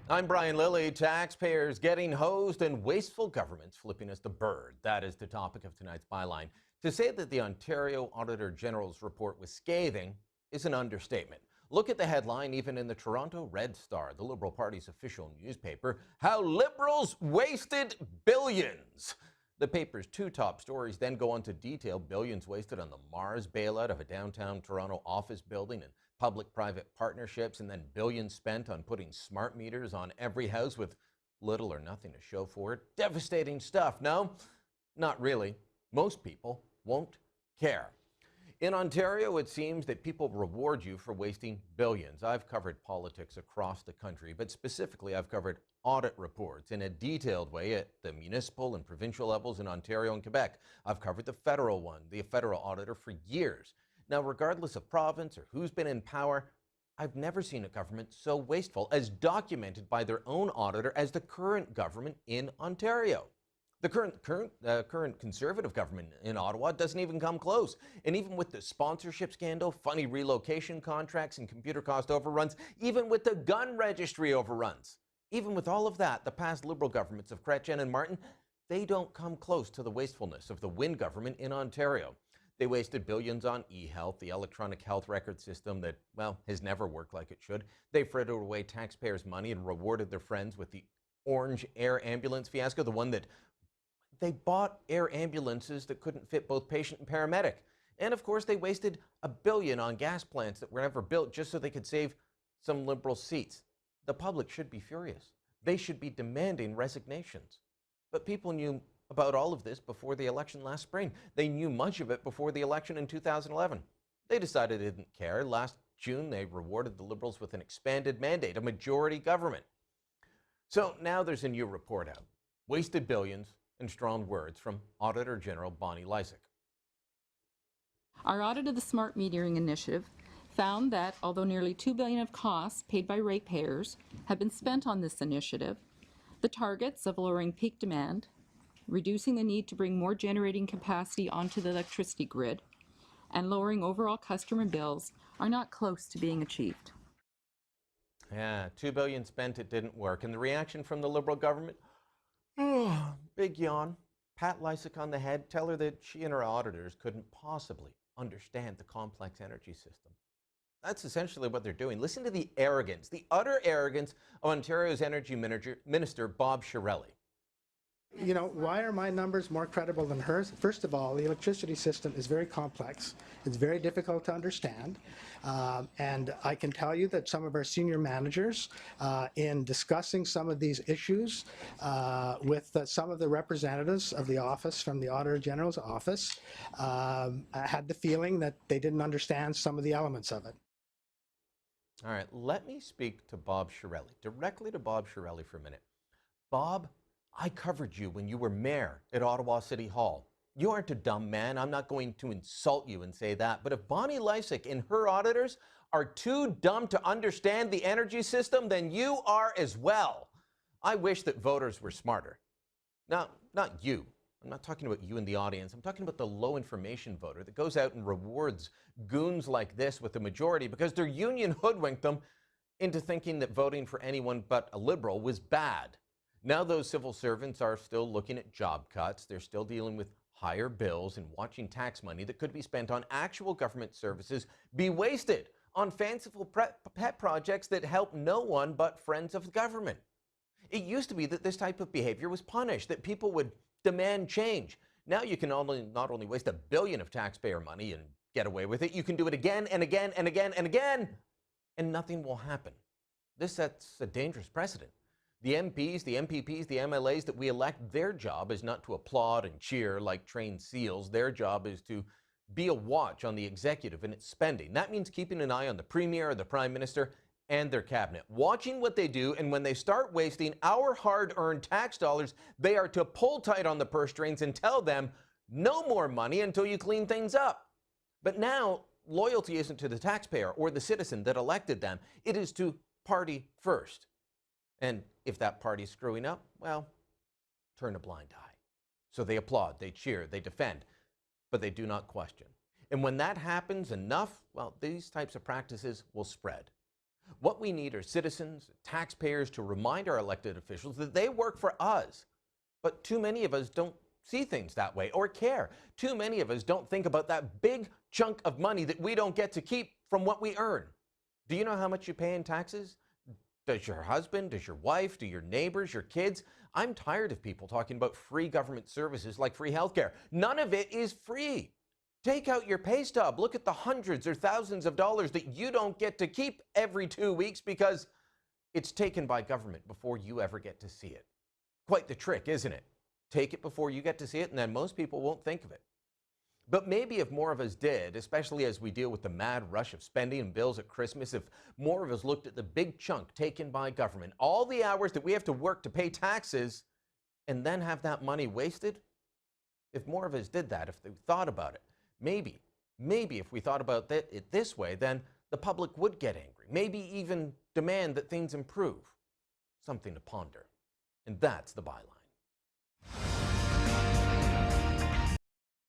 I'm Brian Lilly. Taxpayers getting hosed and wasteful governments flipping us the bird. That is the topic of tonight's byline. To say that the Ontario Auditor General's report was scathing is an understatement. Look at the headline, even in the Toronto Red Star, the Liberal Party's official newspaper, how Liberals wasted billions. The paper's two top stories then go on to detail billions wasted on the Mars bailout of a downtown Toronto office building and public-private partnerships, and then billions spent on putting smart meters on every house with little or nothing to show for it. Devastating stuff, no? Not really. Most people won't care. In Ontario, it seems that people reward you for wasting billions. I've covered politics across the country, but specifically I've covered audit reports in a detailed way at the municipal and provincial levels in Ontario and Quebec. I've covered the federal one, the federal auditor, for years. Now, regardless of province or who's been in power, I've never seen a government so wasteful, as documented by their own auditor, as the current government in Ontario. The current Conservative government in Ottawa doesn't even come close. And even with the sponsorship scandal, funny relocation contracts and computer cost overruns, even with the gun registry overruns, even with all of that, the past Liberal governments of Chrétien and Martin, they don't come close to the wastefulness of the Wynne government in Ontario. They wasted billions on e-health, the electronic health record system that, well, has never worked like it should. They frittered away taxpayers' money and rewarded their friends with the orange air ambulance fiasco, the one that they bought air ambulances that couldn't fit both patient and paramedic. And of course, they wasted $1 billion on gas plants that were never built just so they could save some Liberal seats. The public should be furious. They should be demanding resignations. But people knew about all of this before the election last spring. They knew much of it before the election in 2011. They decided they didn't care. Last June, they rewarded the Liberals with an expanded mandate, a majority government. So now there's a new report out. Wasted billions and strong words from Auditor General Bonnie Lysyk. Our audit of the Smart Metering Initiative found that although nearly $2 billion of costs paid by ratepayers have been spent on this initiative, the targets of lowering peak demand, reducing the need to bring more generating capacity onto the electricity grid, and lowering overall customer bills are not close to being achieved. Yeah, $2 billion spent, it didn't work. And the reaction from the Liberal government? Oh, big yawn. Pat Lysyk on the head. Tell her that she and her auditors couldn't possibly understand the complex energy system. That's essentially what they're doing. Listen to the arrogance, the utter arrogance of Ontario's Energy Minister Bob Chiarelli. You know, why are my numbers more credible than hers? First of all, the electricity system is very complex. It's very difficult to understand. And I can tell you that some of our senior managers, in discussing some of these issues with some of the representatives of the office, from the Auditor General's office, had the feeling that they didn't understand some of the elements of it. All right, let me speak to Bob Chiarelli, directly to Bob Chiarelli for a minute. Bob, I covered you when you were mayor at Ottawa City Hall. You aren't a dumb man. I'm not going to insult you and say that. But if Bonnie Lysyk and her auditors are too dumb to understand the energy system, then you are as well. I wish that voters were smarter. Now, not you. I'm not talking about you in the audience. I'm talking about the low information voter that goes out and rewards goons like this with the majority because their union hoodwinked them into thinking that voting for anyone but a Liberal was bad. Now those civil servants are still looking at job cuts. They're still dealing with higher bills and watching tax money that could be spent on actual government services be wasted on fanciful pet projects that help no one but friends of the government. It used to be that this type of behavior was punished, that people would demand change. Now you can not only waste $1 billion of taxpayer money and get away with it, you can do it again and again and again and again, and nothing will happen. This sets a dangerous precedent. The MPs, the MPPs, the MLAs that we elect, their job is not to applaud and cheer like trained seals. Their job is to be a watch on the executive and its spending. That means keeping an eye on the Premier or the Prime Minister and their cabinet, watching what they do, and when they start wasting our hard-earned tax dollars, they are to pull tight on the purse strings and tell them no more money until you clean things up. But now, loyalty isn't to the taxpayer or the citizen that elected them. It is to party first. And if that party's screwing up, well, turn a blind eye. So they applaud, they cheer, they defend, but they do not question. And when that happens enough, well, these types of practices will spread. What we need are citizens, taxpayers to remind our elected officials that they work for us. But too many of us don't see things that way or care. Too many of us don't think about that big chunk of money that we don't get to keep from what we earn. Do you know how much you pay in taxes? Does your husband, does your wife, do your neighbors, your kids? I'm tired of people talking about free government services like free healthcare. None of it is free. Take out your pay stub. Look at the hundreds or thousands of dollars that you don't get to keep every 2 weeks because it's taken by government before you ever get to see it. Quite the trick, isn't it? Take it before you get to see it, and then most people won't think of it. But maybe if more of us did, especially as we deal with the mad rush of spending and bills at Christmas, if more of us looked at the big chunk taken by government, all the hours that we have to work to pay taxes, and then have that money wasted, if more of us did that, if they thought about it, maybe if we thought about it this way, then the public would get angry, maybe even demand that things improve. Something to ponder. And that's the byline.